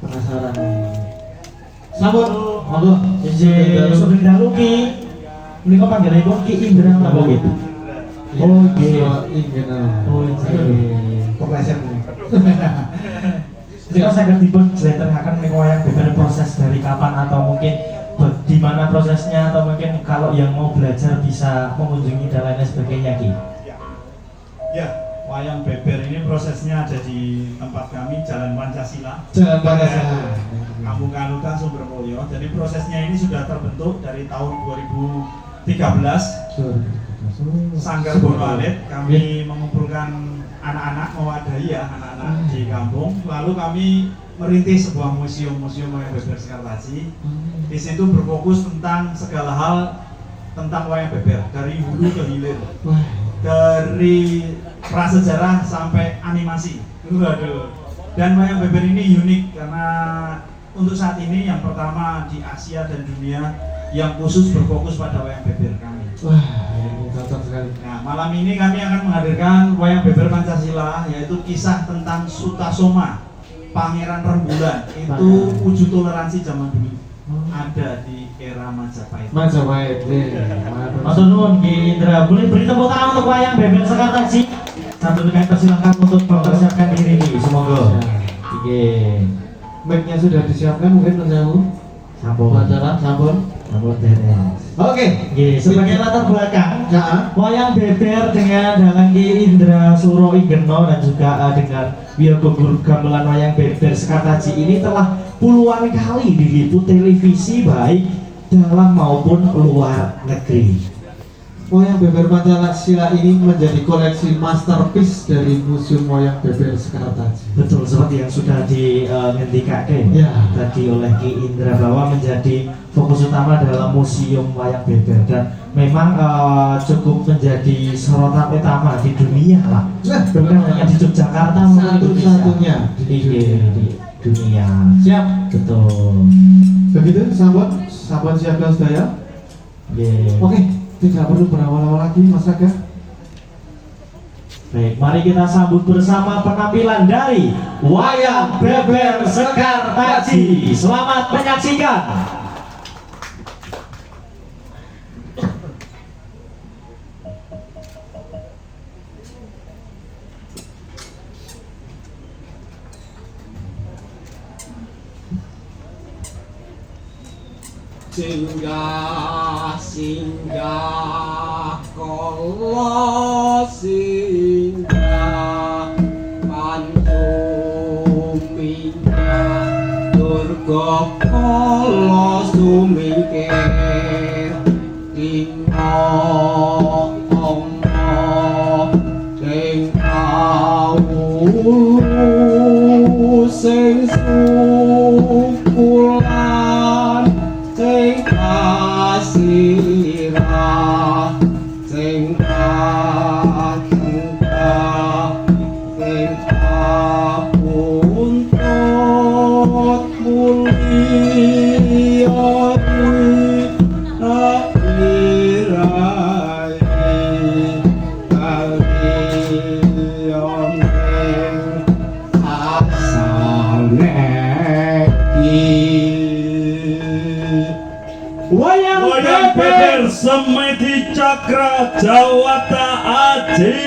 penasaran. Sampun, monggo. Sugeng dalu ki menika panggenipun Ki Indra napa nggih? Oh nggih. Oh nggih. Kepleset. Jika saya dipun jelentrehkan menika wayang beber proses dari kapan atau mungkin di mana prosesnya atau mungkin kalau yang mau belajar bisa mengunjungi dan lain sebagainya Ki. Ya, wayang beber ini prosesnya ada di tempat kami Jalan Pancasila. Jalan Pancasila. Kampung Kanutan Sumbermulyo. Jadi prosesnya ini sudah terbentuk dari tahun 2013. Sanggar Bono Alit kami mengumpulkan anak-anak, mewadahi ya anak-anak di kampung. Lalu kami merintis sebuah museum wayang beber Sekartaji. Di situ berfokus tentang segala hal tentang wayang beber dari hulu ke hilir, dari prasejarah sampai animasi. Waduh. Dan wayang beber ini unik karena untuk saat ini yang pertama di Asia dan dunia yang khusus berfokus pada wayang beber kami. Wah, ini cocok sekali. Nah, malam ini kami akan menghadirkan wayang beber Pancasila, yaitu kisah tentang Sutasoma, Pangeran Rembulan. Itu wujud toleransi zaman dulu. Ada di era Majapahit. Majapahit. Matur nuwun Ki Indra. Boleh beri tepuk tangan untuk wayang beber Sekartaji. Satu dengan persilahkan untuk mempersiapkan diri nih, semoga. Oke. Mic-nya sudah disiapkan mungkin menjauh. Sampun. Acara sampun. Sampun beres. Oke. Oke, sebagai latar belakang, Ya. wayang beber dengan Dangan Ki Indra Suro Igeno dan juga dengan Wiyogo Guru Gamelan Wayang Beber Sekartaji ini telah puluhan kali diliput televisi baik dalam maupun luar negeri. Wayang beber Pancasila ini menjadi koleksi masterpiece dari Museum Wayang Beber Sekartaji. Betul, seperti yang sudah dingendikaken Ya. tadi oleh Ki Indra bahwa menjadi fokus utama dalam Museum Wayang Beber dan memang cukup menjadi sorotan utama di dunia lah. Nah, Bukan hanya di Yogyakarta, maupun satu-satunya di dunia. Siap. Betul. Begitu, sahabat siap dan sedaya. Yeah. Oke, tidak perlu berawal-awal lagi, Mas Aga. Baik, mari kita sambut bersama penampilan dari Wayang Beber Sekartaji. Selamat menyaksikan. Singgah kala singgah pantumingkah durga kala sumingkir dina amba sing kawulu sing sukulan sing asirah sing katengkah sing kapuntut mulyani akhirai kaliyan asane Wayang Beber Semedi Cakra Jawata Aji.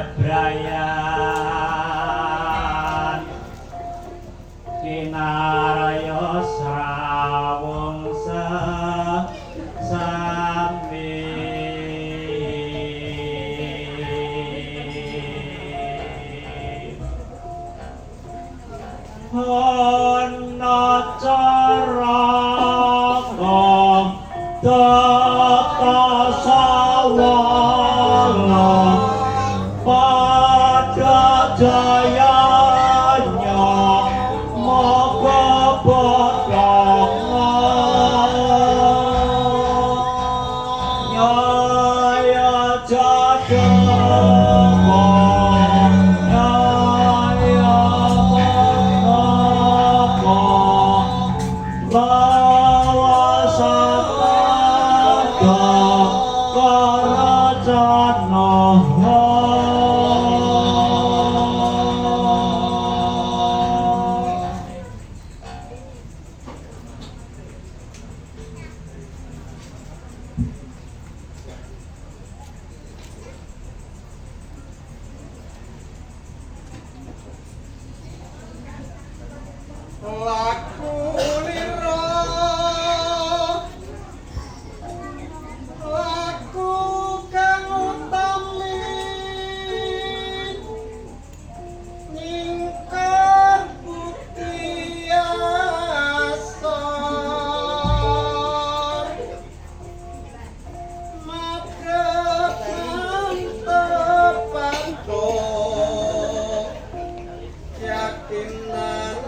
bebrayan kinaraya srawung sami ana caraka tata sawala pada jayanya moga bodong nyaya jadema nyaya apa bawa sabda karajana laku lira laku kang utami ningkar bukti asor magetan terpantuk yakinan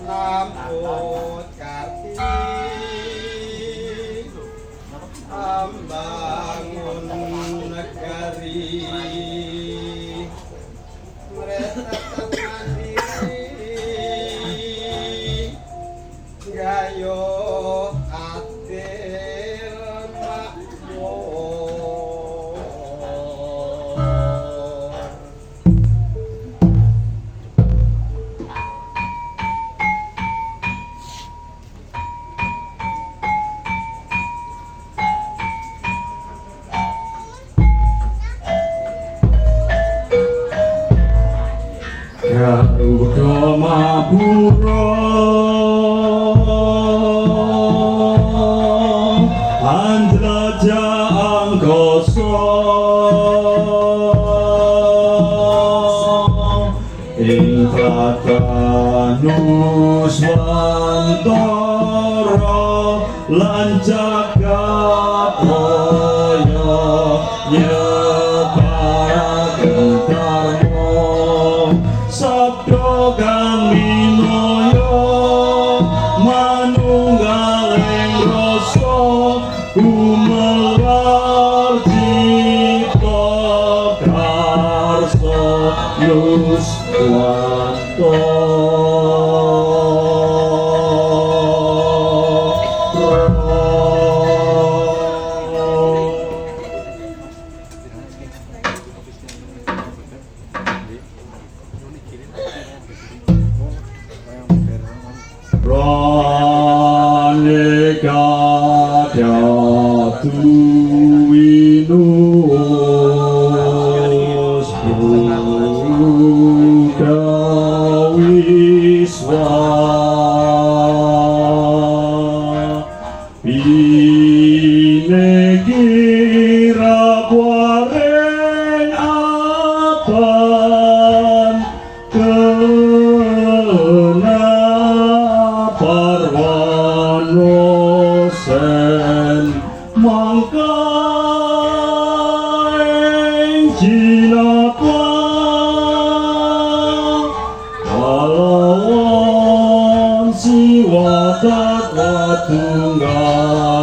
lamput karti ambangun negari mereka mandiri gayo adil makmur Garuda Mapura Andraja Angkasa ing Nuswantara lan jagat raya nyebaraken dharma sabda kang minaya manunggaling rasa umelar cipta karsa Praneka datu winus Buddha wiswa binekira bareng apan kena parwano sen mangka ing jinapa kalawan siwa tatwa tunggal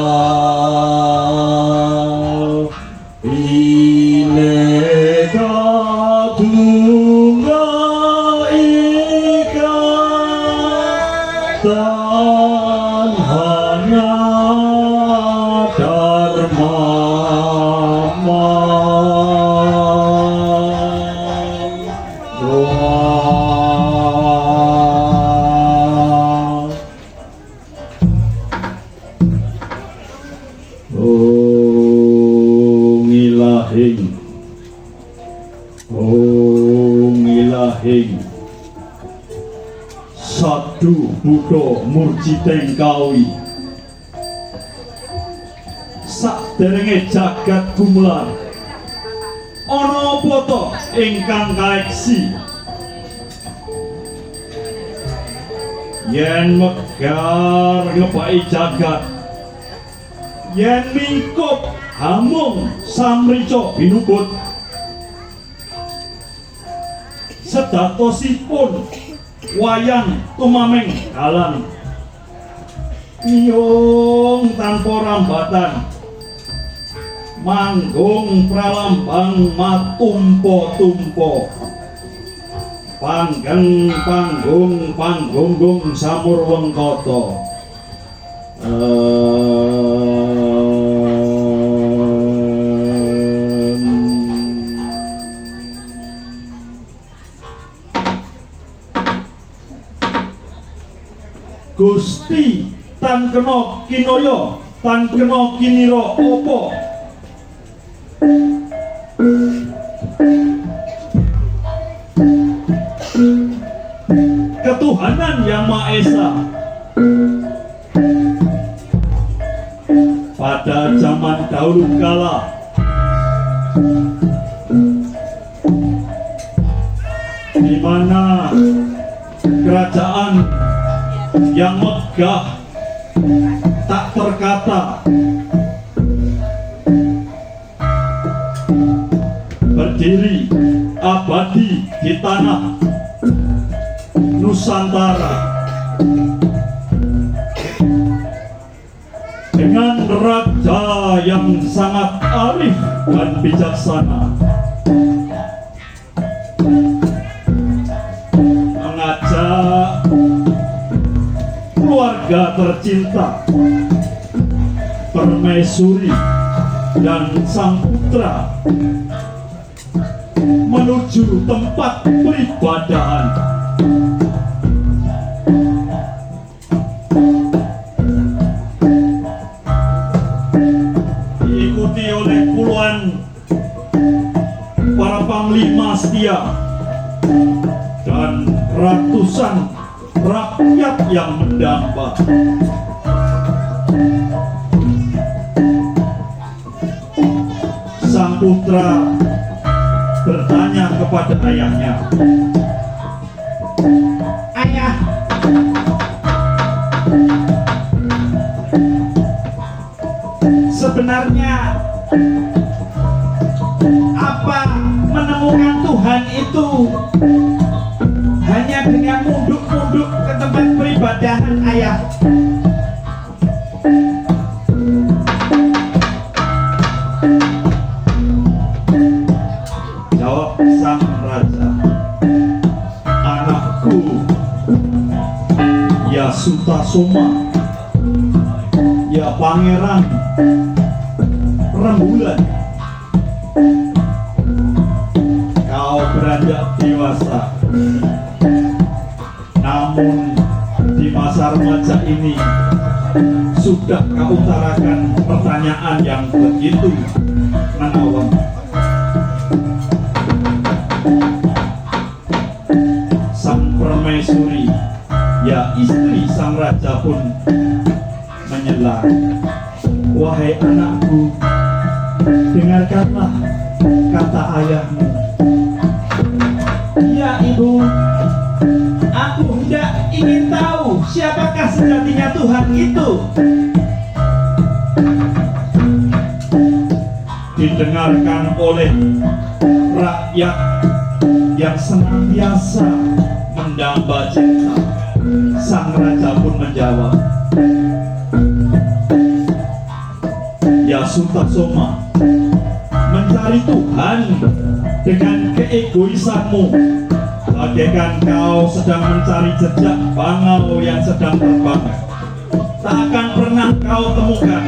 Rahing Sadu Buddha Murjiteng Kawi saderenge jagat gumelar ana apa to ingkang kaeksi yen megar ngebaki jagat yen mingkup hamung samrica binubut sedatosipun wayang tumameng dalan nyung tanpa rambatan manggung pralambang matumpo-tumpo panggeng panggung samur wengkata Gusti tan kena kinaya tan kena kinira apa ketuhanan yang Maha Esa pada zaman dahulu kala di mana kerajaan yang megah tak terkata berdiri abadi di tanah Nusantara dengan raja yang sangat arif dan bijaksana mengajak keluarga tercinta Permaisuri dan sang putra menuju tempat peribadahan diikuti oleh puluhan para panglima setia dan ratusan rakyat yang mendamba. Sang putra bertanya kepada ayahnya, "Ayah, sebenarnya apa menemukan Tuhan itu hanya dengan munduk-munduk ke tempat peribadahan, Ayah?" Jawab sang raja, "Anakku, ya Sutasoma, ya Pangeran Rembulan, kau beranjak dewasa. Namun di masa remaja ini sudah kau utarakan pertanyaan yang begitu menawan. Sang permaisuri, ya istri sang raja pun menyela, "Wahai anakku, dengarkanlah kata ayahmu." "Ya ibu, aku tidak ingin tahu siapakah sejatinya Tuhan itu." Didengarkan oleh rakyat yang senantiasa mendamba cinta, sang raja pun menjawab, "Ya Sutasoma, mencari Tuhan dengan keegoisanmu bagaikan kau sedang mencari jejak bangau yang sedang terbang. Tak akan pernah kau temukan.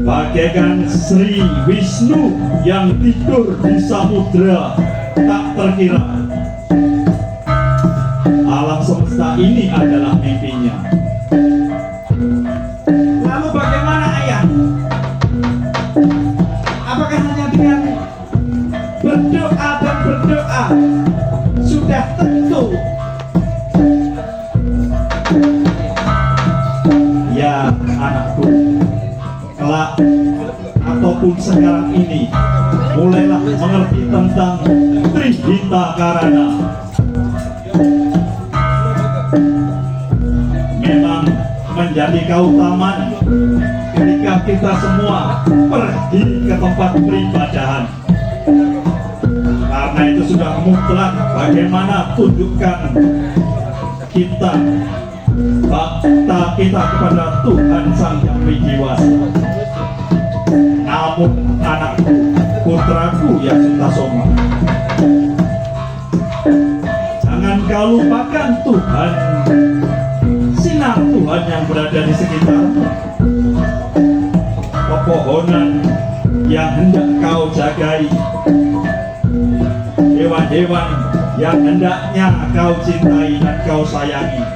Bagaikan Sri Wisnu yang tidur di samudra tak terkira. Alam semesta ini adalah mimpinya." Lalu bagaimana, Ayah? Apakah hanya dengan pun sekarang ini mulailah mengerti tentang Trihita Karana. Memang menjadi keutamaan ketika kita semua pergi ke tempat peribadahan. Karena itu sudah mutlak bagaimana tunjukkan kita bakta kita kepada Tuhan Sang Yang Widiwasa. Namun anakku, putraku yang Sutasoma, jangan kau lupakan Tuhan, sinar Tuhan yang berada di sekitar, pepohonan yang hendak kau jagai, hewan-hewan yang hendaknya kau cintai dan kau sayangi,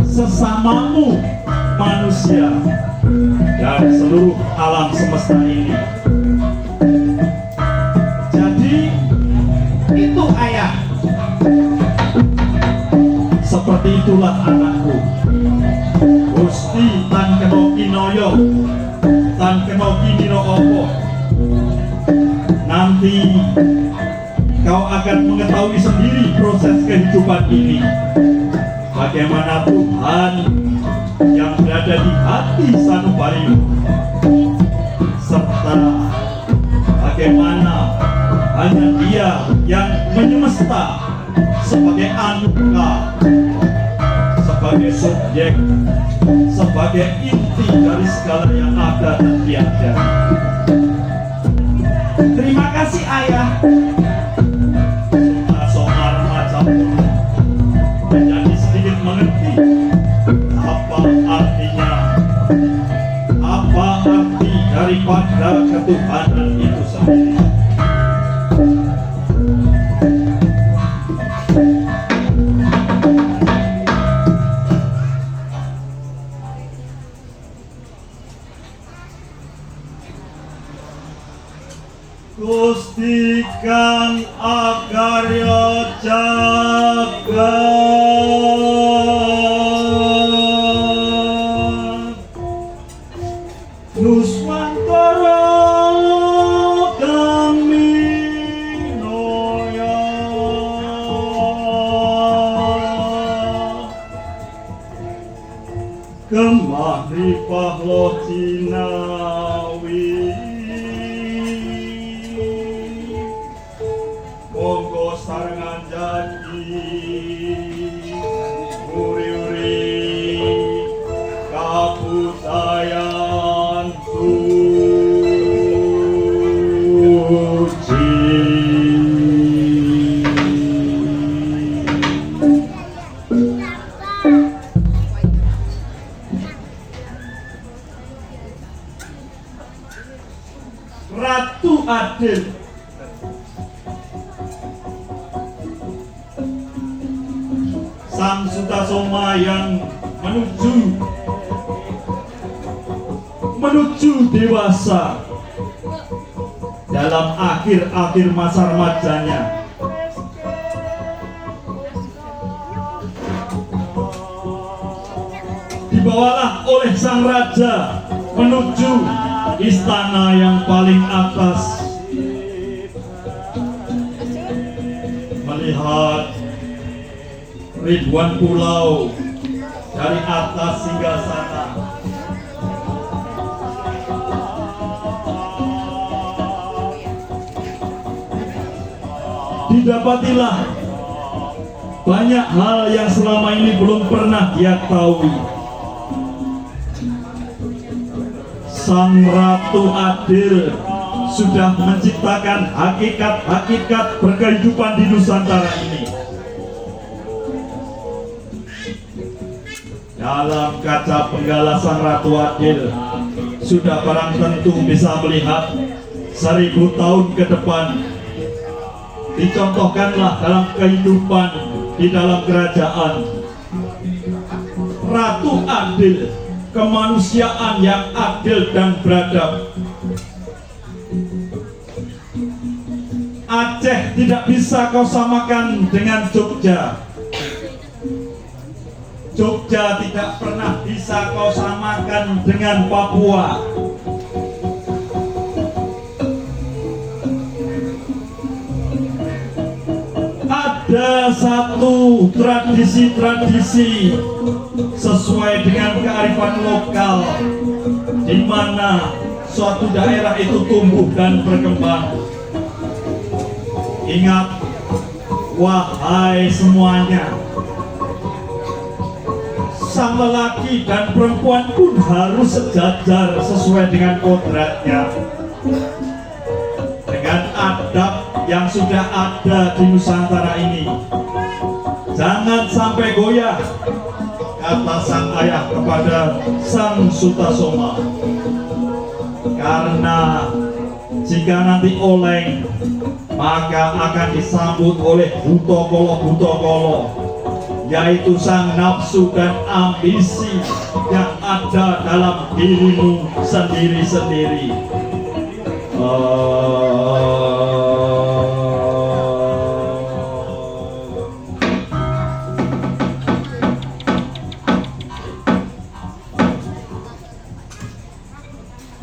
sesamamu manusia dan seluruh alam semesta ini. Jadi itu ayah. Seperti itulah anakku. Gusti tan keno kinoyo, tan keno kiniro opo. Nanti kau akan mengetahui sendiri proses kehidupan ini. Bagaimana Tuhan yang berada di hati Sanubariu, serta bagaimana hanya Dia yang menyemesta sebagai anugerah, sebagai subjek, sebagai inti dari segala yang ada dan tiada. Terima kasih ayah. Somar macam menjadi sedikit mengerti apa artinya, apa arti daripada ketuhanan itu sendiri. Gusti Kang Agarya Jagat Nuswantara kami noya kemari pahlo Cinawi monggo sarengan janji uri-uri kabudayan suci. Ratu Adil, Sang Sutasoma yang menuju dewasa dalam akhir-akhir masa remajanya. Dibawalah oleh sang raja menuju istana yang paling atas, melihat ribuan pulau dari atas hingga sana. Didapatilah banyak hal yang selama ini belum pernah dia ketahui. Sang Ratu Adil sudah menciptakan hakikat-hakikat berkehidupan di Nusantara ini. Dalam kaca penggala Sang Ratu Adil sudah barang tentu bisa melihat 1000 tahun ke depan. Dicontohkanlah dalam kehidupan di dalam kerajaan. Ratu Adil, kemanusiaan yang adil dan beradab. Aceh tidak bisa kau samakan dengan Jogja. Jogja tidak pernah bisa kau samakan dengan Papua. ada satu tradisi-tradisi sesuai dengan kearifan lokal di mana suatu daerah itu tumbuh dan berkembang. Ingat, wahai semuanya, sang lelaki dan perempuan pun harus sejajar sesuai dengan kodratnya, dengan adab yang sudah ada di Nusantara ini. Jangan sampai goyah, kata sang ayah kepada sang Sutasoma, karena jika nanti oleng maka akan disambut oleh Butokolo, yaitu sang nafsu dan ambisi yang ada dalam dirimu sendiri-sendiri.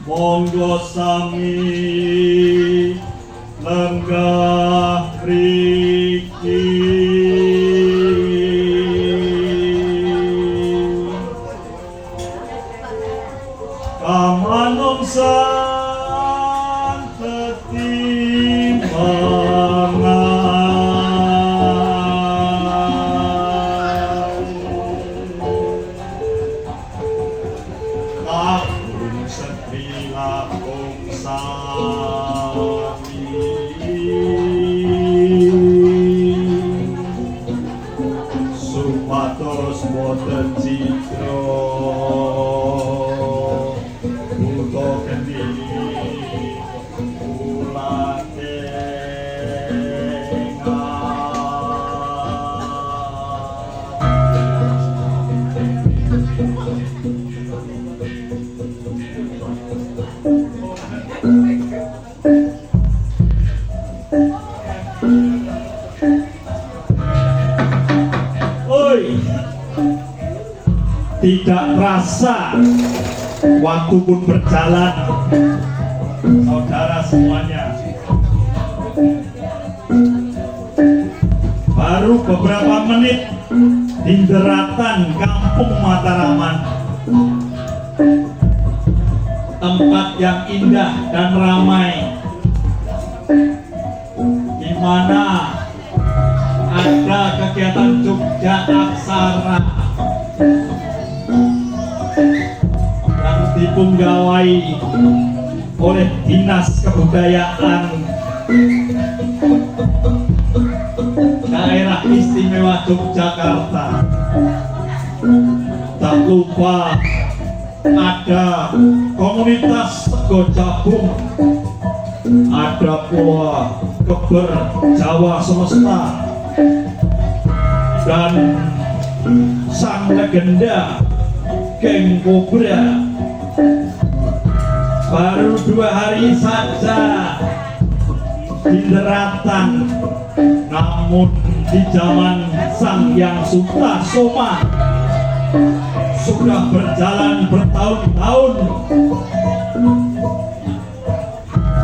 Monggo sami lenggah mriki. Kamanungsan tetimbangan, Agung sedri lakung sami, supados boten citra buta kendili kula oi, tidak terasa waktu pun berjalan, saudara semuanya. Baru beberapa menit di daratan Kampung Mataraman, tempat yang indah dan ramai, di mana ada kegiatan Jogja Aksara yang dipunggawai oleh Dinas Kebudayaan Daerah Istimewa Yogyakarta. Tak lupa ada komunitas Sego Jabung, ada pula Keber Jawa Semesta, dan sang legenda Geng Kobra. Baru 2 hari saja di daratan, namun di zaman Sang Hyang Sutasoma sudah berjalan bertahun-tahun.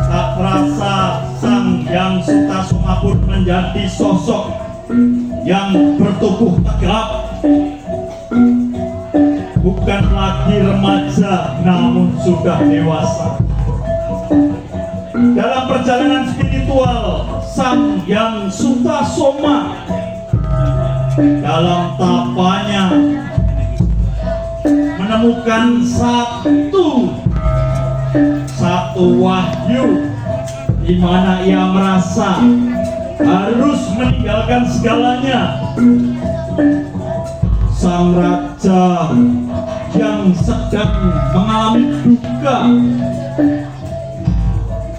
Tak terasa Sang Hyang Sutasoma pun menjadi sosok yang bertubuh tegap, bukan lagi remaja namun sudah dewasa. Dalam perjalanan spiritual Sang Hyang Sutasoma, dalam tapanya menemukan satu wahyu, di mana ia merasa harus meninggalkan segalanya. Sang raja yang sedang mengalami duka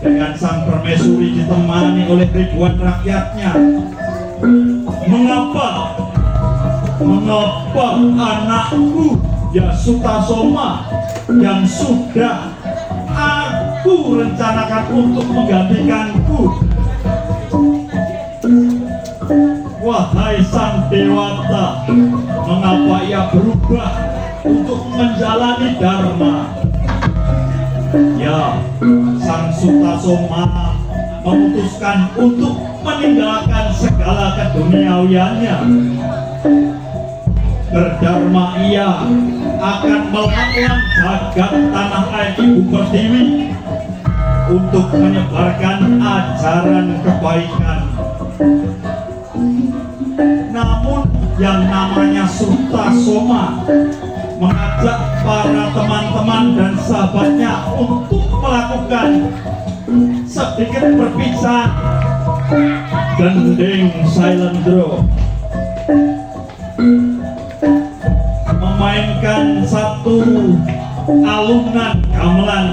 dengan sang permaisuri ditemani oleh ribuan rakyatnya. Mengapa anakku ya Sutasoma yang sudah aku rencanakan untuk menggantikanku, wahai sang dewata, mengapa ia berubah untuk menjalani dharma? Ya, sang Sutasoma memutuskan untuk meninggalkan segala keduniawiannya. Berdharma ia akan melawan jagat tanah air Ibu Pertiwi untuk menyebarkan ajaran kebaikan. Namun yang namanya Sutasoma mengajak para teman-teman dan sahabatnya untuk melakukan sedikit berpisah gending silent draw, memainkan satu alunan gamelan.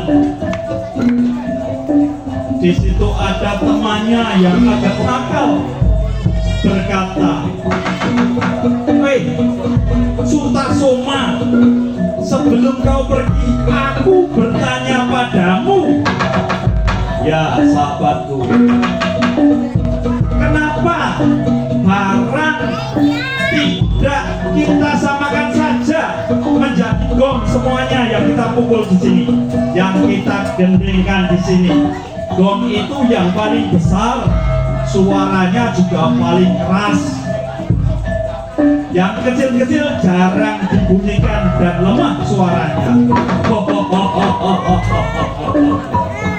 Di situ ada temannya yang agak nakal berkata, "Hei, Sutasoma, sebelum kau pergi, aku bertanya padamu." Ya sahabatku, kenapa barang tidak kita samakan saja menjadi gong semuanya yang kita pukul di sini, yang kita gendengkan di sini. Gong itu yang paling besar, suaranya juga paling keras. Yang kecil-kecil jarang dibunyikan dan lemah suaranya.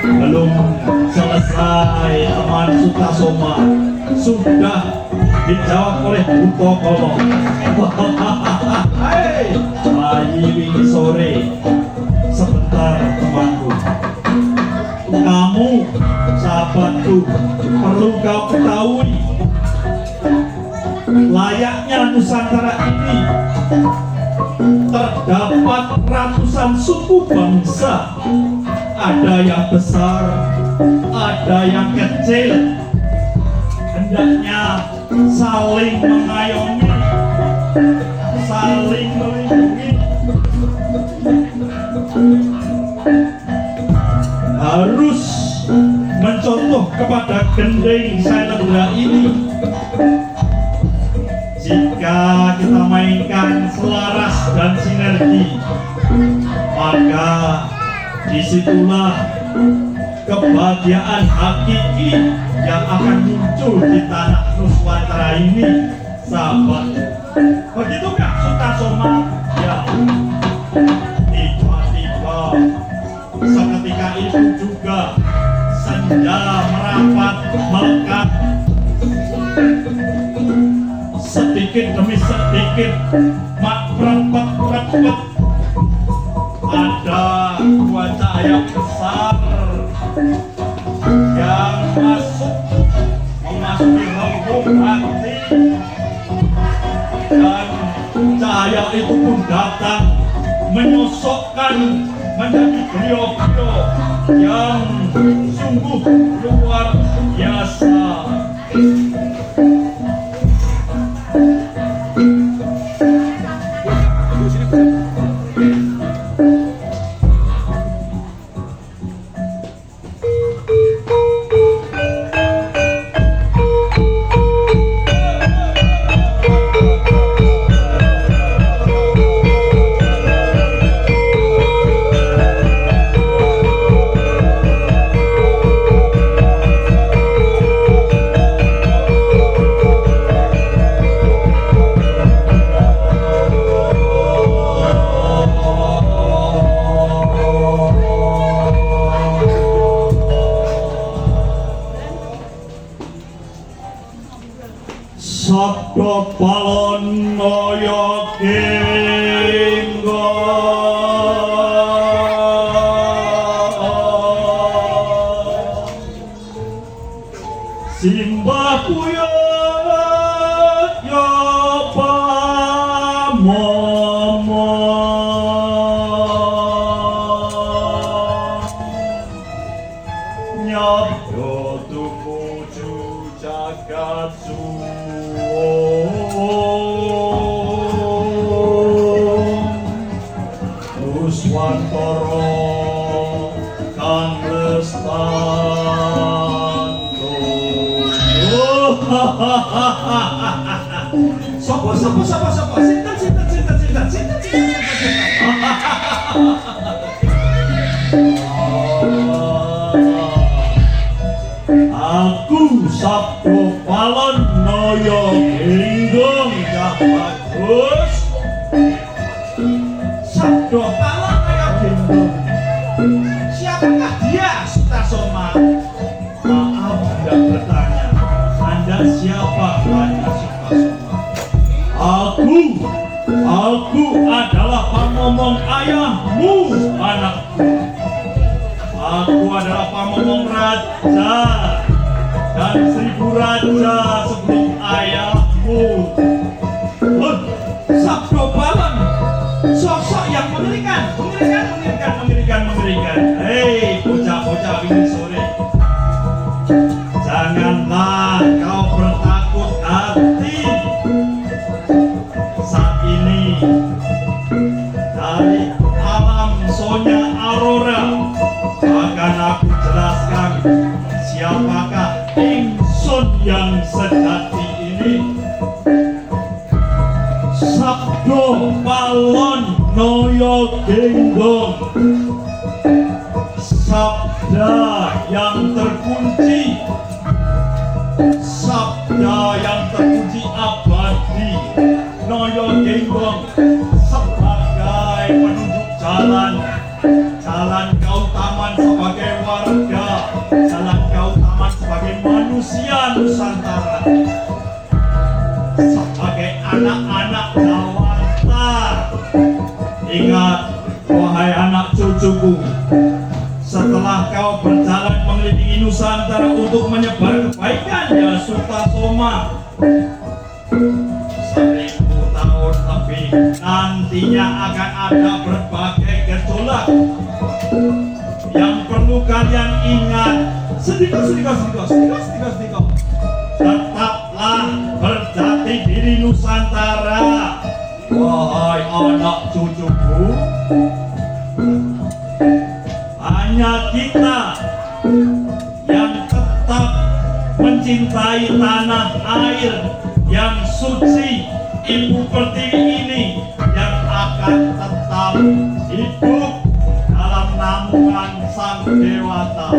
Belum selesai teman Sutasoma sudah dijawab oleh Utokolo. Hei, bayi wingi sore, sebentar temanku. Kamu, sahabatku, perlu kau ketahui, layaknya Nusantara ini terdapat ratusan suku bangsa. Ada yang besar, ada yang kecil. Hendaknya saling mengayomi, saling melindungi. Harus mencontoh kepada gending Sailendra ini. Jika kita mainkan selaras dan sinergi, maka disitulah kebahagiaan hakiki yang akan muncul di tanah Nusantara ini, sahabat. Begitukah Sutasoma? Ya. Tiba-tiba seketika itu juga senja merapat melekat. Sedikit demi sedikit, merepet-repet, ada dua cahaya besar yang memasuki lembung hati, dan cahaya itu pun datang menyosokkan menjadi beliau-beliau yang sungguh luar biasa. Sabda palon noyo kenggo simbah puyut yo pamomo nyabdo tumuju jagat Nuswantara kang lestantara. Sopo sinten. Siapakah dia, Sutasoma? Maaf tidak bertanya. Anda siapa, Raja Sutasoma? Aku adalah pamomong ayahmu, anakku. Aku adalah pamomong raja dan 1000 raja sebelum ayahmu. Sabdo Balon, sosok yang mengerikan. Hei, bocah-bocah ini sore, janganlah kau bertakut hati. Saat ini dari alam Sonya Aurora akan aku jelaskan siapakah ingsun yang sejati ini. Sabdo Balon Noyo Genggong, sabda yang terkunci, sabda yang terkunci abadi. Noyo Genggong sebagai penunjuk jalan keutamaan sebagai warga, jalan keutamaan sebagai manusia Nusantara, sebagai anak-anak Jawata. Ingat, wahai anak cucuku, setelah kau berjalan mengelilingi Nusantara untuk menyebar kebaikan, ya Sutasoma, 1000 tahun lebih nantinya akan ada berbagai gejolak yang perlu kalian ingat. Sedikit. Tetaplah berjati diri Nusantara, wahai anak cucuku. Hanya kita yang tetap mencintai tanah air yang suci Ibu Pertiwi ini yang akan tetap hidup dalam naungan Sang Dewata.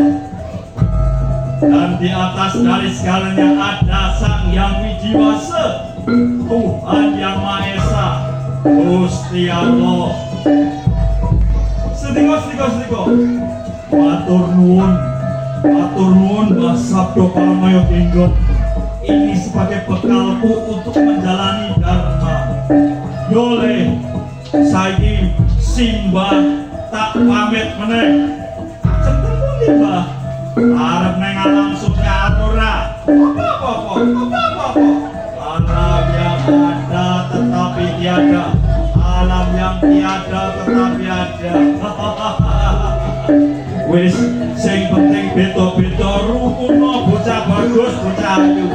Dan di atas dari segalanya ada Sang Yang Widiwasa, Tuhan Yang Maha Esa, Gusti Allah. Sediko. Matur nuwun Mbah Sabdo Balon Noyo Genggong. Ini sebagai bekalku untuk menjalani dharma. Yole, saiki simbah tak pamit meneh. Centeng pundi, Mbah? Arep neng alam Sonya Aurora. Apa? Alam yang ada tetapi tiada, alam yang tiada tetapi ada. Wis sing penting beda-beda rukuno, bocah bagus, bocah ayu.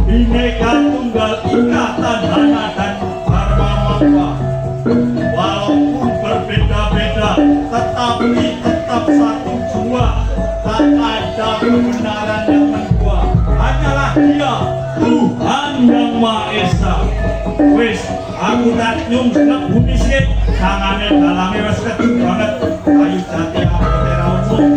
Bineka Tunggal Ika, Tadhana dan Dharma Mangwa. Walaupun berbeda-beda, tetapi tetap satu jua. Tak ada kebenaran yang mendua, hanyalah Dia, Tuhan Yang Maha Esa. Wis, aku tak nyung seneng bumi sikit, sangane dalange wis kecut banget. Kayu jati abote ra umum.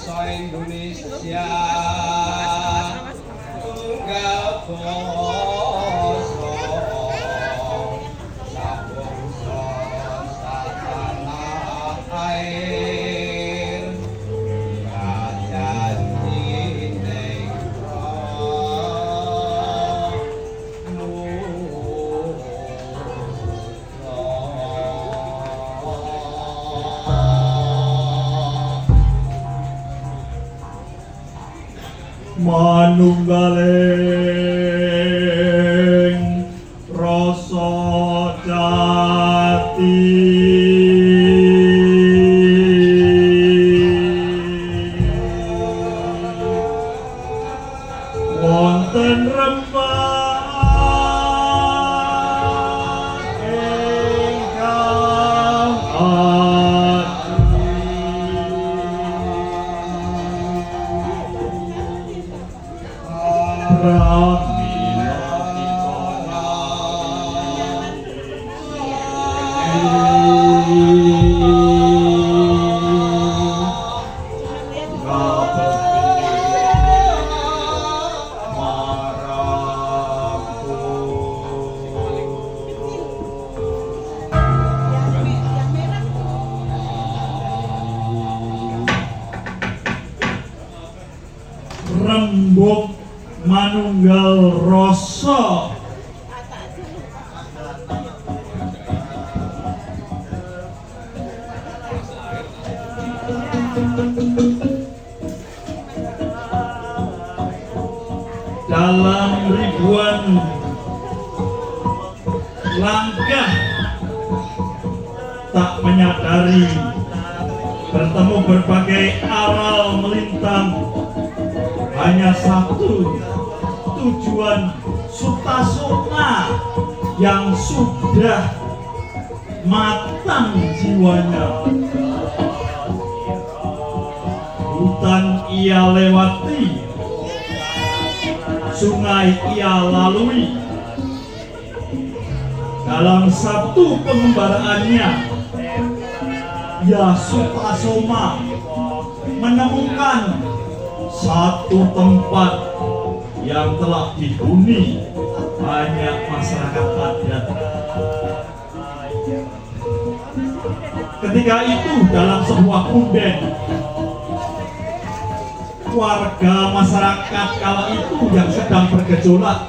bangsa Indonesia tunggal basa sabangsa satanah air kerajaan ning manunggaling rasa jati wonten rembang ingkang rembug manunggal rasa dalam ribuan langkah tak menyadari bertemu berbagai aral melintang, hanya satu tujuan Sutasoma yang sudah matang jiwanya. Hutan ia lewati, sungai ia lalui. Dalam satu pengembaraannya, ya Sutasoma menemukan satu tempat yang telah dihuni banyak masyarakat adat. Ketika itu dalam sebuah punden, warga masyarakat kala itu yang sedang bergejolak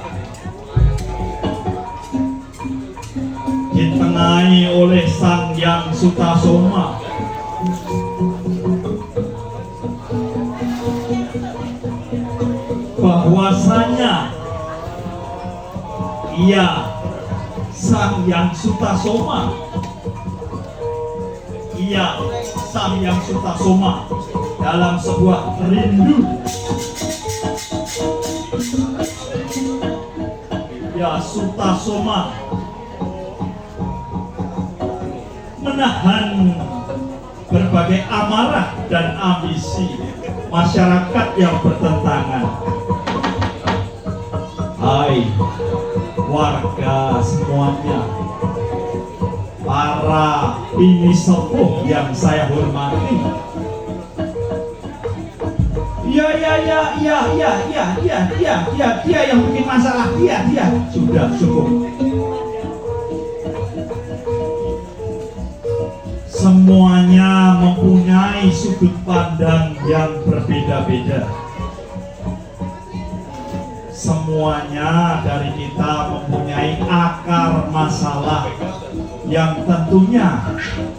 ditengahi oleh Sang Hyang Sutasoma. Bahwasanya ia Sang Hyang Sutasoma, ia Sang Hyang Sutasoma dalam sebuah rindu, ya Sutasoma menahan berbagai amarah dan ambisi masyarakat yang bertentangan. Hai warga semuanya, para bini sepuh yang saya hormati. Dia yang bikin masalah, dia sudah cukup. Semuanya mempunyai sudut pandang yang berbeda-beda. Semuanya dari kita mempunyai akar masalah yang tentunya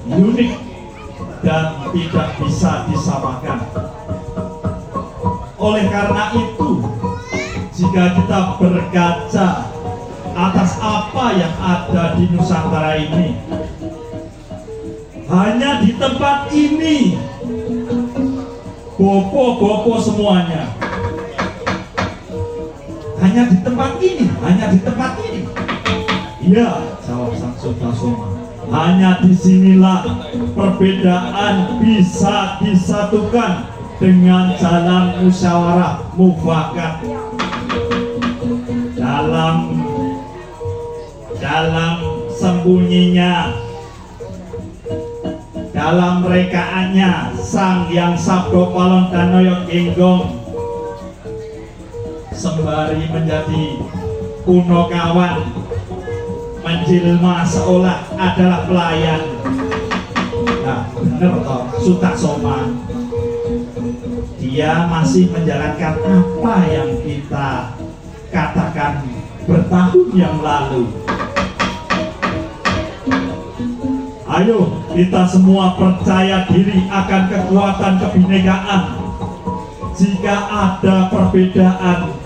unik dan tidak bisa disamakan. Oleh karena itu, jika kita berkaca atas apa yang ada di Nusantara ini, hanya di tempat ini, bopo-bopo semuanya, hanya di tempat ini. Iya, jawab Sang Sutasoma, hanya disinilah perbedaan bisa disatukan dengan jalan musyawarah mufakat. Dalam sembunyinya, dalam rekaannya Sang Hyang Sabdo Palon Danoyo Genggong sembari menjadi punokawan, menjelma seolah adalah pelayan. Nah, bener toh Sutasoma, dia masih menjalankan apa yang kita katakan bertahun yang lalu. Ayo kita semua percaya diri akan kekuatan kebinekaan. Jika ada perbedaan,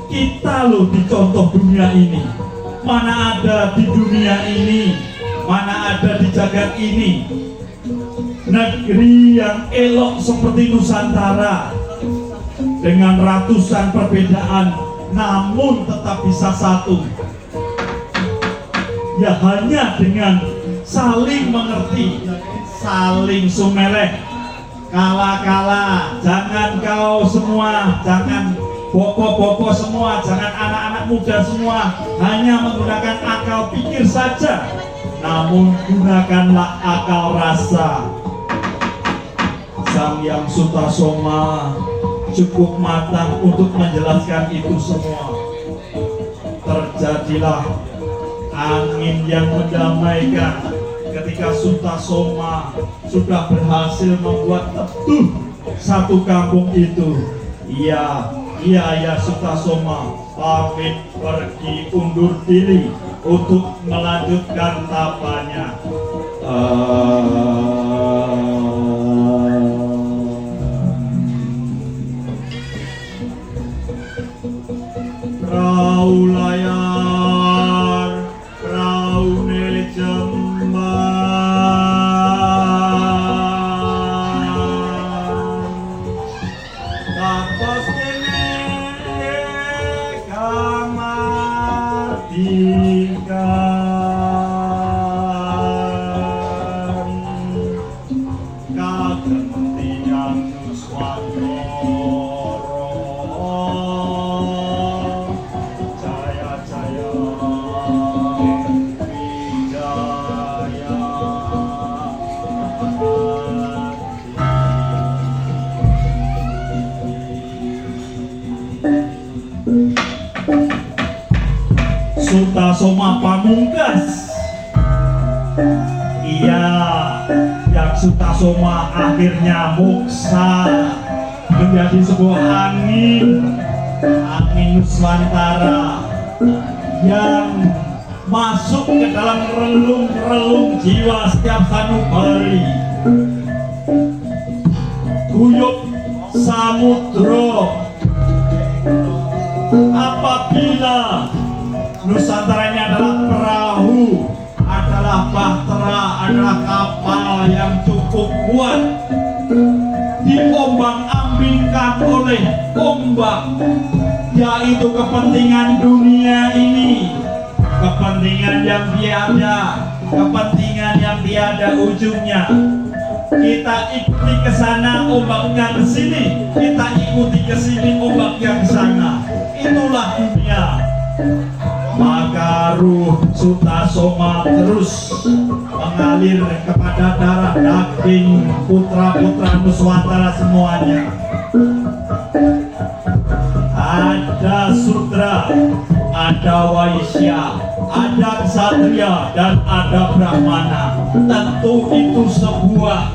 kita loh dicontoh dunia ini. Mana ada di dunia ini, mana ada di jagat ini negeri yang elok seperti Nusantara dengan ratusan perbedaan namun tetap bisa satu. Ya hanya dengan saling mengerti, saling sumeleh. Kala-kala jangan kau semua, jangan bopo-bopo semua, jangan anak-anak muda semua hanya menggunakan akal pikir saja, namun gunakanlah akal rasa. Sang Hyang Sutasoma cukup matang untuk menjelaskan itu semua. Terjadilah angin yang mendamaikan ketika Sutasoma sudah berhasil membuat teduh satu kampung itu. Iya Sutasoma pamit pergi undur diri untuk melanjutkan tapanya. Perahu layar, perahu jembatan, tapos kene kamatikan, kagentian Nuswantara. Sutasoma Pamungkas. Iya, yang Sutasoma akhirnya moksa menjadi sebuah angin Nusantara yang masuk ke dalam relung-relung jiwa setiap sanubari. Guyub samudra, apabila Nusantara ini adalah perahu, adalah bahtera, adalah kapal yang cukup kuat, diombang-ambingkan oleh ombak, yaitu kepentingan dunia ini, kepentingan yang tiada, kepentingan yang tiada ujungnya. Kita ikuti ke sana, ombaknya ke sini, kita ikuti ke sini, ombaknya ke sana. Itulah dunia. Maka ruh Sutasoma terus mengalir kepada darah daging putra-putra Nuswantara semuanya. Ada Sudra, ada Waisya, ada Ksatria, dan ada Brahmana. Tentu itu sebuah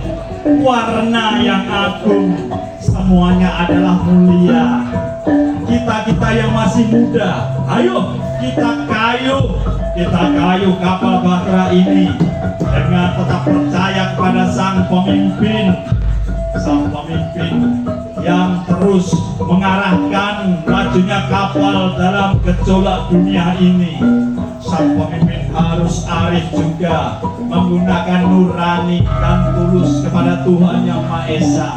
warna yang agung. Semuanya adalah mulia. Kita yang masih muda, ayo kita kayu kapal bahtera ini dengan tetap percaya kepada sang pemimpin yang terus mengarahkan lajunya kapal dalam gejolak dunia ini. Sang pemimpin harus arif juga, menggunakan nurani dan tulus kepada Tuhan Yang Maha Esa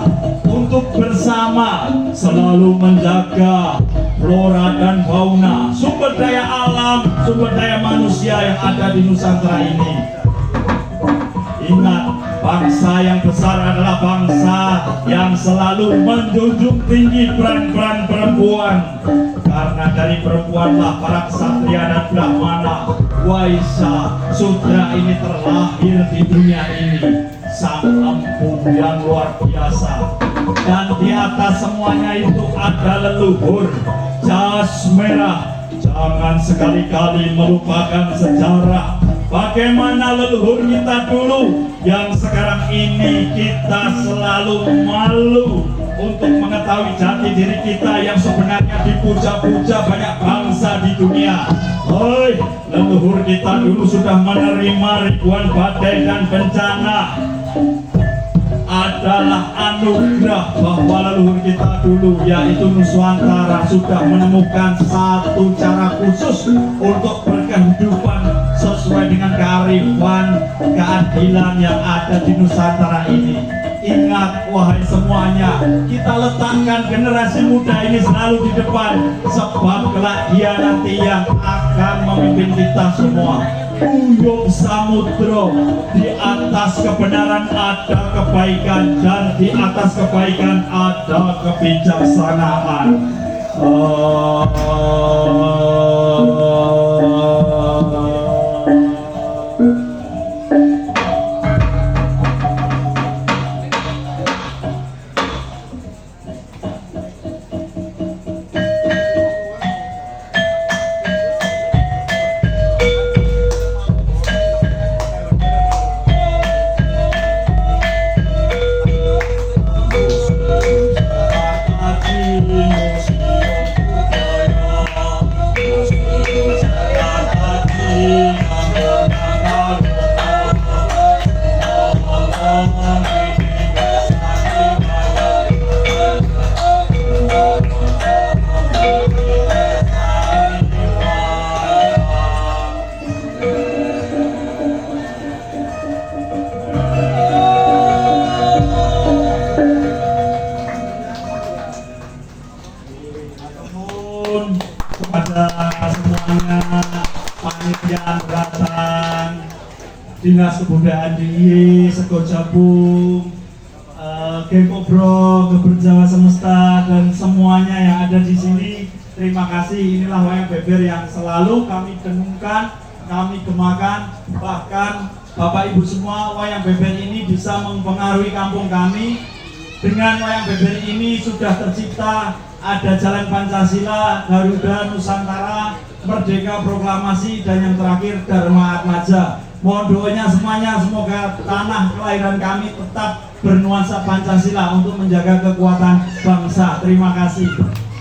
untuk bersama selalu menjaga flora dan fauna, sumber daya alam, sumber daya manusia yang ada di Nusantara ini. Ingat, bangsa yang besar adalah bangsa yang selalu menjunjung tinggi peran-peran perempuan, karena dari perempuanlah para ksatria dan brahmana, Waisya, Sudra ini terlahir di dunia ini. sang empu yang luar biasa. Dan di atas semuanya itu ada leluhur jas merah. Jangan sekali-kali melupakan sejarah bagaimana leluhur kita dulu, yang sekarang ini kita selalu malu untuk mengetahui jati diri kita yang sebenarnya dipuja-puja banyak bangsa di dunia. Hoi, leluhur kita dulu sudah menerima ribuan badai dan bencana. Adalah anugerah bahwa leluhur kita dulu, yaitu Nusantara, sudah menemukan satu cara khusus untuk berkehidupan sesuai dengan kearifan keadilan yang ada di Nusantara ini. Ingat wahai semuanya, kita letakkan generasi muda ini selalu di depan, sebab kelak dia nanti yang akan memimpin kita semua. Uyup samudra, di atas kebenaran ada kebaikan, dan di atas kebaikan ada kebijaksanaan. Kepada semuanya, panitia datang, Dinas Kebudayaan DIY, Sego Jabung, Geng Obro, Geberjawa Semesta, dan semuanya yang ada di sini. Terima kasih. Inilah wayang beber yang selalu kami dengungkan, kami gemakan. Bahkan Bapak Ibu semua, wayang beber ini bisa mempengaruhi kampung kami. Dengan wayang beber ini sudah tercipta ada Jalan Pancasila, Garuda Nusantara, Merdeka Proklamasi, dan yang terakhir Dharma Atmaja. Mohon doanya semuanya, semoga tanah kelahiran kami tetap bernuansa Pancasila untuk menjaga kekuatan bangsa. Terima kasih.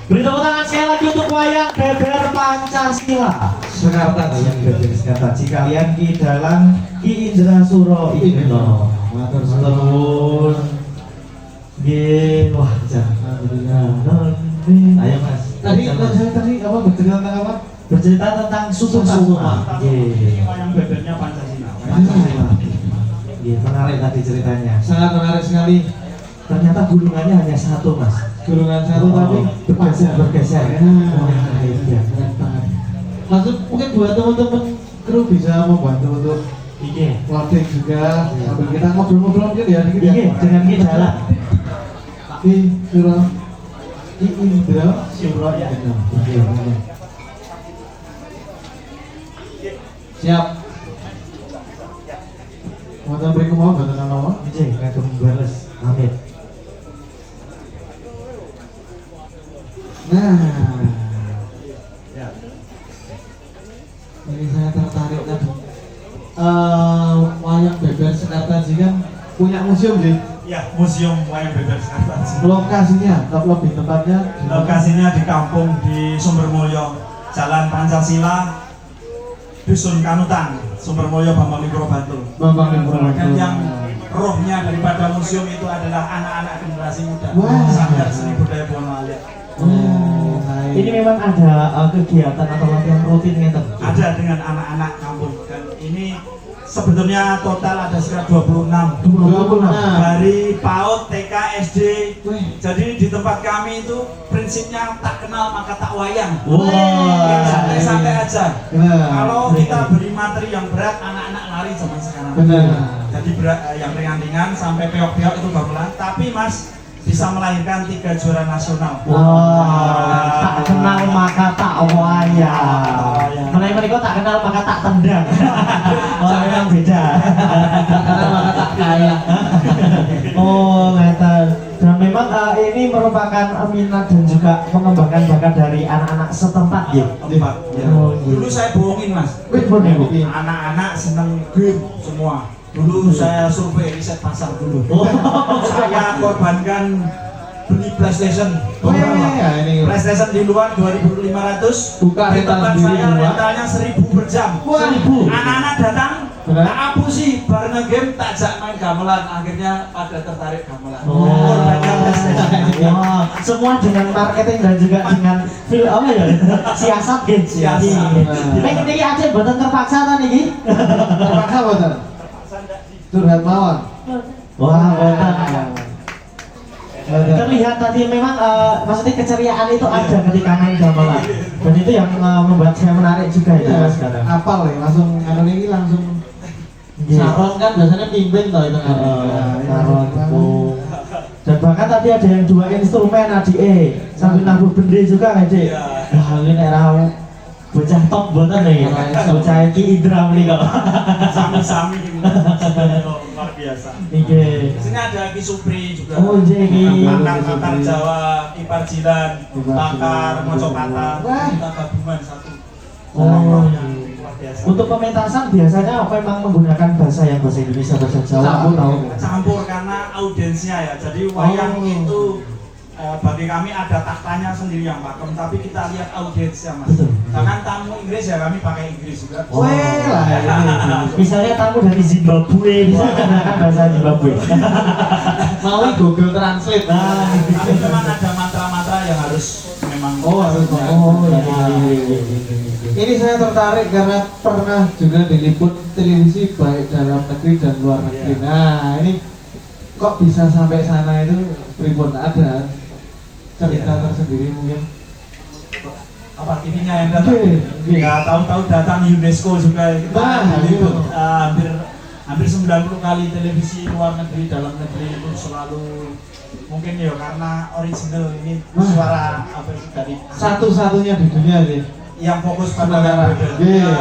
Beri tepuk tangan sekali lagi untuk wayang beber Pancasila Sekarta wayang beber Sekarta. Kalian Ki Dalang Ki Indra Suro Igno. Matur Nuwun. Nggih, wah jangan. Ayo Mas. Tadi apa bercerita tentang apa? Bercerita tentang susu Sukma. Ini wayang bebernya Pancasila. Pancasila. Nggih, menarik tadi ceritanya. Sangat menarik sekali. Ternyata gulungannya hanya satu, Mas. Gulungan satu tapi bergeser. Iya, keren banget. Maksud mungkin buat teman-teman kru bisa membantu untuk Iya. loading juga. Sambil kita ngobrol-ngobrol mungkin ya dikit ya. Iya, dengan Ki Dalang. Ki Suro Ki Indra Suro Igno. Siap. Mau beri mau bantuan apa? Iya, kagum balas. Amin. Nah, ini saya tertarik tadi. Wayang beber Sekartaji kan punya museum sih. Ya, Museum Wayang Beber Sekartaji. Lokasinya, lebih tepatnya di mana? Lokasinya di kampung di Sumbermulyo, Jalan Pancasila, Dusun Kanutan, Sumbermulyo, Bambang Limboro Bantul. Bambang Limboro Dan Bantul. yang rohnya daripada museum itu adalah anak-anak generasi muda. Wah. Sanggar Seni Budaya Bonoalit. Baik. Ini memang ada kegiatan atau latihan rutin gitu. Ada dengan anak-anak kampung, dan ini sebetulnya total ada sekitar 26 dari PAUD, TK, SD. Jadi di tempat kami itu prinsipnya tak kenal maka tak wayang. Wah. Santai-santai aja. Nah, Kalau kita beri materi yang berat, anak-anak lari zaman sekarang. benar. Jadi yang ringan-ringan sampai peok-peok itu barulah. Tapi Mas bisa melahirkan 3 juara nasional. Wah, tak kenal maka tak wayang. Mereka tak kenal maka tak tendang. Oh, memang beda. Karena maka tak kaya. merupakan minat dan juga mengembangkan bakat dari anak-anak setempat ya. Tempat. Ya. Oh, iya. Dulu saya bohongin mas. Wih, boleh, Bu. Anak-anak seneng game semua. Dulu saya survei riset pasar dulu. Oh. Saya korbankan beli PlayStation. Oh iya, ini PlayStation di luar 2.500. Buka Di rental tempat sendiri saya di luar. rentalnya 1.000 per jam. Wah, 1.000. Anak-anak datang, Benar? tak apa sih bareng game tak jak main gamelan. Akhirnya pada tertarik gamelan. Oh. Korbankan PlayStation. Wah, semua dengan marketing dan juga dengan film apa ya? Siasat gitu. Siasat. Ini aja buatan terpaksa kan ini. terpaksa boten. Curhat mawon. Wah, buatan. Terlihat tadi memang maksudnya keceriaan itu ada ketika main gamelan. Dan itu yang membuat saya menarik juga itu Iya, Mas kadang. apal ya, langsung anu ini langsung Iya. saron kan biasanya pimpin toh itu kan. Saron, tepung. Dan bahkan tadi ada yang 2 instrumen sambil nabuh bende juga kan Dik. Iya. Nah, ini era bocah top boten nih. Bocah Ki Indra meni kok. Sami-sami gitu. Luar biasa. Iki. Di sini ada Ki Supri juga. Oh, iya, Ki. Pakar Jawa, Ki Parjilan, pakar Mojokata. Wah. Kita gabungan satu. Oh, Luar biasa. untuk pementasan biasanya memang menggunakan bahasa Indonesia, bahasa Jawa Campur. atau Campur karena audiensnya ya. Jadi wayang Oh. itu bagi kami ada taktanya sendiri yang pakem, tapi kita lihat audiensnya mas. Betul. Jangan tamu Inggris ya kami pakai Inggris juga. Weh lah ini. misalnya tamu dari Zimbabwe bisa menggunakan bahasa Zimbabwe. Mau Google Translate. Nah, Tapi memang ada mantra-mantra yang harus memang. Oh, harus oh, ya. iya. Ini saya tertarik karena pernah juga diliput televisi baik dalam negeri dan luar negeri. Nah, ini kok bisa sampai sana itu pribun ada cerita tersendiri mungkin. Apa TV-nya yang datang? Oke. Ya tahu-tahu datang UNESCO juga kita Nah, diliput. itu. Hampir 90 kali televisi luar negeri dalam negeri itu selalu mungkin ya karena original ini Wah. suara apa itu dari Satu-satunya di dunia sih. yang fokus pada Sementara. yang berbeda. Iya.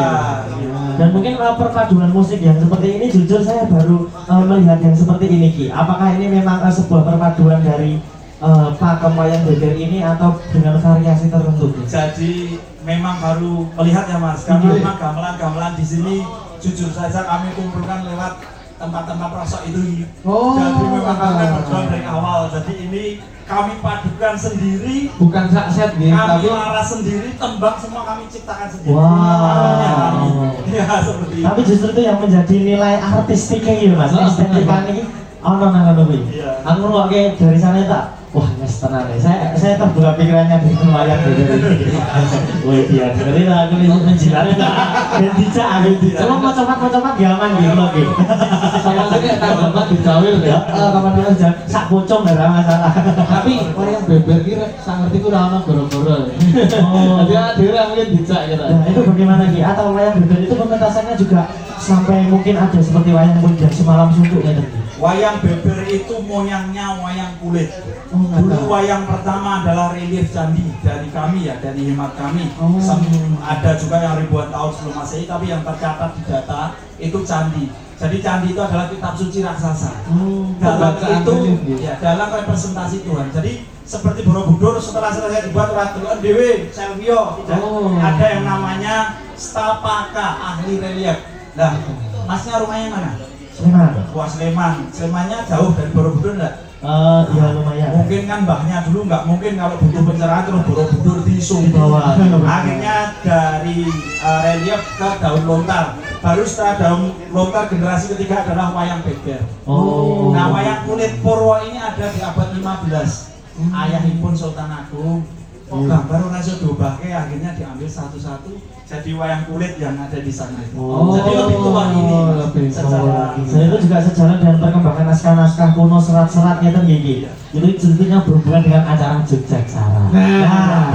Ya. Dan mungkin perpaduan musik yang seperti ini jujur saya baru melihat yang seperti ini Ki. Apakah ini memang sebuah perpaduan dari pakem wayang beber ini atau dengan variasi tertentu? Ki? Jadi memang baru melihat ya mas, karena Iya. memang gamelan-gamelan di sini jujur saja kami kumpulkan lewat tempat-tempat rosok itu. Oh, Jadi memang kami ah. berjuang dari awal. Jadi ini kami padukan sendiri, Bukan sak set gitu, kami tapi laras sendiri, tembang semua kami ciptakan sendiri. Wow. Namanya kami. Ya seperti itu. Tapi justru itu yang menjadi nilai artistiknya gitu Mas. Estetika ini ono nang ngono kuwi. Iya. Aku ngrungokke dari sana tak wah nes tenan ya. Saya terbuka pikirannya dengan wayang beber ini. Woi dia dengerin aku ini menjilat. Ben dicak aku. Cuma mau copat gaman gitu loh Ki. sama saja tambah dicawil ya. Kapan dulu sak pocong enggak ada masalah. Tapi wayang beber kira sangat itu ora ono goro-goro. Oh. Jadi dhewe mungkin dicak gitu. Nah itu bagaimana Ki? Atau wayang beber itu pementasannya juga sampai mungkin ada seperti wayang kulit semalam suntuk ya tadi. Wayang beber itu moyangnya wayang kulit. Oh, nggak Dulu tahu. wayang pertama adalah relief candi dari kami ya, dari hemat kami. Oh. Ada juga yang ribuan tahun sebelum Masehi, tapi yang tercatat di data itu candi. Jadi candi itu adalah kitab suci raksasa. Dalam pembacaan itu relief, gitu. ya dalam representasi Tuhan. Jadi seperti Borobudur setelah selesai dibuat ratusan dewe, Selvio, tidak Oh. ada yang namanya stapaka ahli relief. Nah, masnya rumahnya mana? Sleman. Wah Sleman. Slemannya jauh dari Borobudur enggak? Ya lumayan. Mungkin kan mbahnya dulu nggak mungkin kalau butuh pencerahan terus Borobudur tisu Di bawah. akhirnya dari relief ke daun lontar, baru setelah daun lontar generasi ketiga adalah wayang beber. Oh. Nah wayang kulit Purwo ini ada di abad 15. Ayahipun Sultan Agung gambar ora iso diobahke, akhirnya diambil satu-satu jadi wayang kulit yang ada di sana itu. Oh. Jadi lebih tua ini Lebih secara Dan itu juga sejalan dengan perkembangan naskah-naskah kuno serat-serat gitu Gigi. Itu tentunya berhubungan dengan acara Jogjaksara. benar.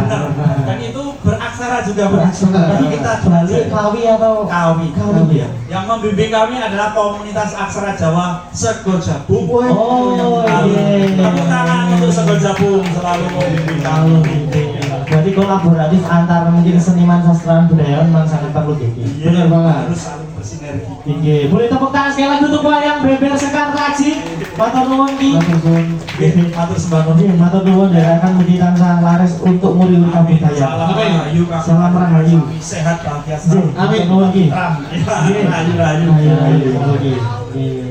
Dan itu beraksara juga Beraksara. Jadi kita Bali, Klawi atau Kawi. Kawi ya? Yang membimbing kami adalah komunitas aksara Jawa Sego Jabung. Oh iya. Tepuk tangan untuk Sego Jabung selalu membimbing kami. Berarti kolaboratif antar mungkin seniman sastrawan budaya memang sangat perlu Gigi. Iya, Benar banget. harus saling bersinergi. Oke, boleh tepuk tangan sekali lagi untuk wayang beber Sekar Kaji. Matur nuwun ki. Matur sembah Nggih, matur nuwun dherekaken mugi tansah laris untuk muri-uri kabudayaan. Salam rahayu Kang. Salam rahayu. Sehat bahagia Nggih, selalu. amin nuwun ki. Ram. Nggih. Rahayu rahayu. Ayo ayo nggih. Nggih.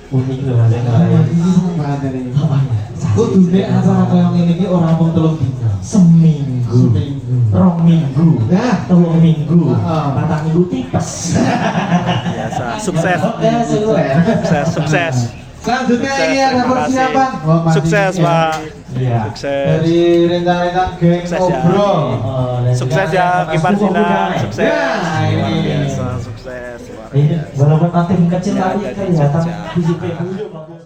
Unik lho Mas. Ini seneng banget ini. Apa ya? Kudune acara koyo ngene iki ora mung 3 dina. Seminggu. Seminggu. Rong minggu. Nah, 3 minggu. Heeh. 4 minggu tipes. Biasa. Sukses. Ya, sukses. Sukses. Selanjutnya Sukses, ini ada terima kasih. persiapan. Wah, masih Sukses, ya. Pak. Iya. Sukses. Dari rencana-rencana geng Sukses ya. Obro. Sukses ya Kipan Sinan. Sukses. Ya, ini. Luar biasa. Sukses. Luar Ini biasa. walaupun tim kecil Ya, tapi jadi kelihatan jejak. fisiknya dulu bagus.